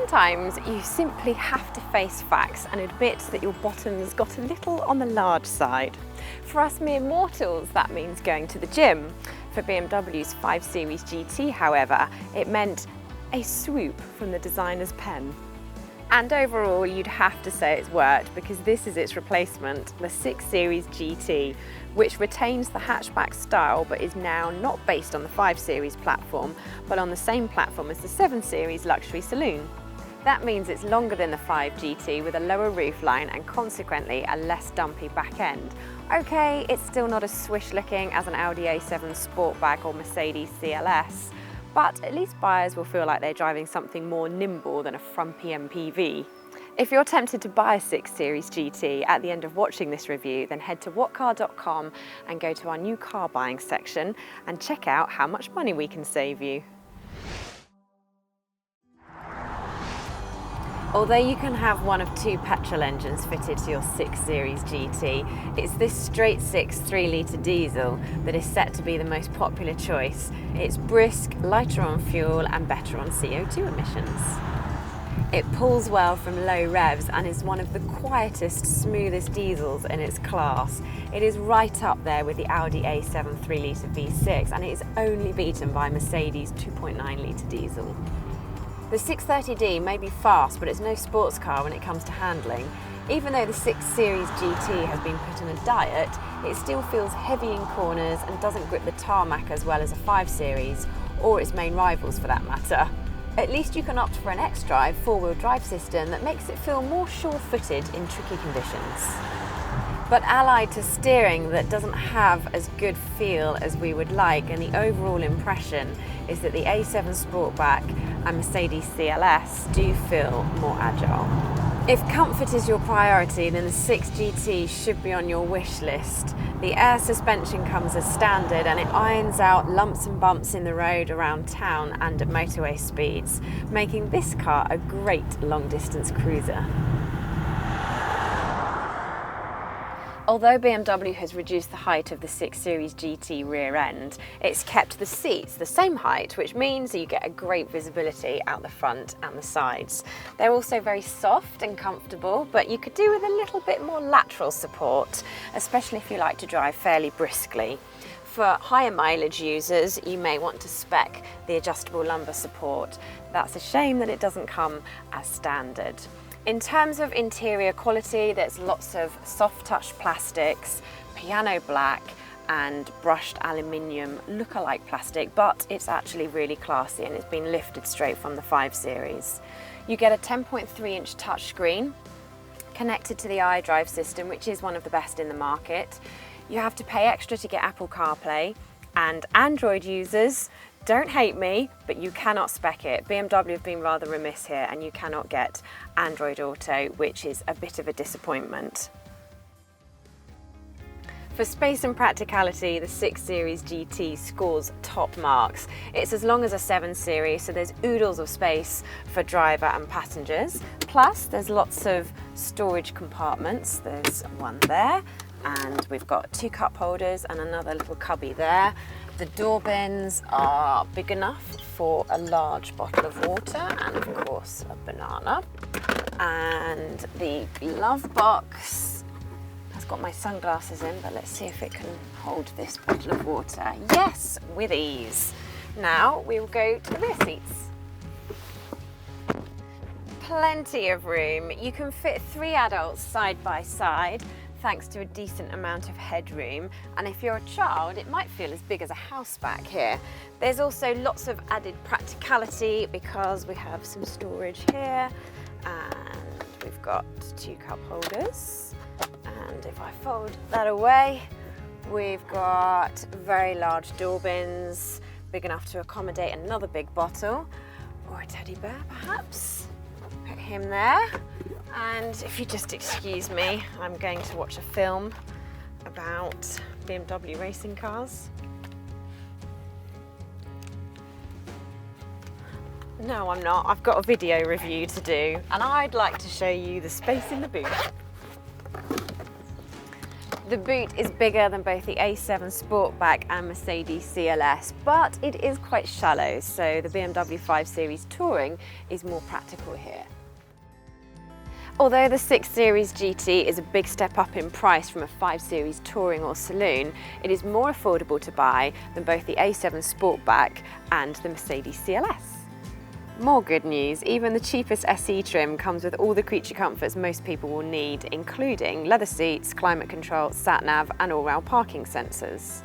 sometimes you simply have to face facts and admit that your bottom's got a little on the large side. For us mere mortals, that means going to the gym. For BMW's 5 Series GT, however, it meant a swoop from the designer's pen. And overall, you'd have to say it's worked, because this is its replacement, the 6 Series GT, which retains the hatchback style but is now not based on the 5 Series platform, but on the same platform as the 7 Series luxury saloon. That means it's longer than the 5 GT with a lower roofline and consequently a less dumpy back end. Okay, it's still not as swish looking as an Audi A7 Sportback or Mercedes CLS, but at least buyers will feel like they're driving something more nimble than a frumpy MPV. If you're tempted to buy a 6 Series GT at the end of watching this review, then head to whatcar.com and go to our new car buying section and check out how much money we can save you. Although you can have one of 2 petrol engines fitted to your 6 Series GT, it's this straight 6 3-litre diesel that is set to be the most popular choice. It's brisk, lighter on fuel and better on CO2 emissions. It pulls well from low revs and is one of the quietest, smoothest diesels in its class. It is right up there with the Audi A7 3-litre V6, and it is only beaten by Mercedes 2.9-litre diesel. The 630D may be fast, but it's no sports car when it comes to handling. Even though the 6 Series GT has been put on a diet, it still feels heavy in corners and doesn't grip the tarmac as well as a 5 Series, or its main rivals for that matter. At least you can opt for an X-Drive 4-wheel drive system that makes it feel more sure-footed in tricky conditions. But allied to steering that doesn't have as good feel as we would like, and the overall impression is that the A7 Sportback and Mercedes CLS do feel more agile. If comfort is your priority, then the 6 GT should be on your wish list. The air suspension comes as standard and it irons out lumps and bumps in the road around town and at motorway speeds, making this car a great long-distance cruiser. Although BMW has reduced the height of the 6 Series GT rear end, it's kept the seats the same height, which means that you get a great visibility out the front and the sides. They're also very soft and comfortable, but you could do with a little bit more lateral support, especially if you like to drive fairly briskly. For higher mileage users, you may want to spec the adjustable lumbar support. That's a shame that it doesn't come as standard. In terms of interior quality, there's lots of soft touch plastics, piano black and brushed aluminium look-alike plastic, but it's actually really classy and it's been lifted straight from the 5 Series. You get a 10.3-inch touchscreen connected to the iDrive system, which is one of the best in the market. You have to pay extra to get Apple CarPlay, and Android users, don't hate me, but you cannot spec it. BMW have been rather remiss here and you cannot get Android Auto, which is a bit of a disappointment. For space and practicality, the 6 Series GT scores top marks. It's as long as a 7 Series, so there's oodles of space for driver and passengers. Plus, there's lots of storage compartments. There's one there, and we've got 2 cup holders and another little cubby there. The door bins are big enough for a large bottle of water and of course a banana. And the glove box has got my sunglasses in, but let's see if it can hold this bottle of water. Yes, with ease. Now we will go to the rear seats. Plenty of room. You can fit 3 adults side by side, thanks to a decent amount of headroom, and if you're a child it might feel as big as a house back here. There's also lots of added practicality because we have some storage here and we've got 2 cup holders, and if I fold that away we've got very large door bins, big enough to accommodate another big bottle or a teddy bear perhaps. Put him there. And if you just excuse me, I'm going to watch a film about BMW racing cars. No, I'm not. I've got a video review to do, and I'd like to show you the space in the boot. The boot is bigger than both the A7 Sportback and Mercedes CLS, but it is quite shallow, so the BMW 5 Series Touring is more practical here. Although the 6 Series GT is a big step up in price from a 5 Series Touring or Saloon, it is more affordable to buy than both the A7 Sportback and the Mercedes CLS. More good news, even the cheapest SE trim comes with all the creature comforts most people will need, including leather seats, climate control, sat-nav and all-round parking sensors.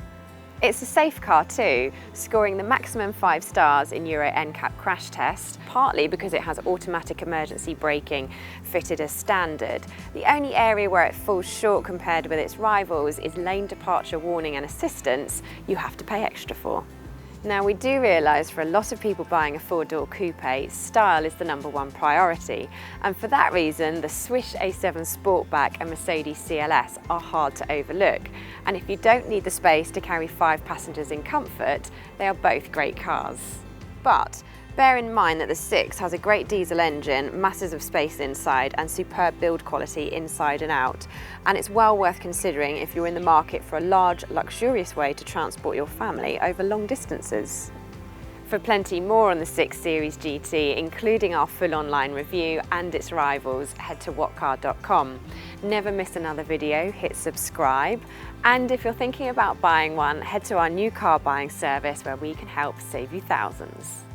It's a safe car too, scoring the maximum 5 stars in Euro NCAP crash test, partly because it has automatic emergency braking fitted as standard. The only area where it falls short compared with its rivals is lane departure warning and assistance you have to pay extra for. Now, we do realise for a lot of people buying a 4-door coupe, style is the #1 priority, and for that reason the Swish A7 Sportback and Mercedes CLS are hard to overlook, and if you don't need the space to carry 5 passengers in comfort, they are both great cars. But bear in mind that the 6 has a great diesel engine, masses of space inside and superb build quality inside and out, and it's well worth considering if you're in the market for a large, luxurious way to transport your family over long distances. For plenty more on the 6 Series GT, including our full online review and its rivals, head to whatcar.com. Never miss another video, hit subscribe, and if you're thinking about buying one, head to our new car buying service where we can help save you thousands.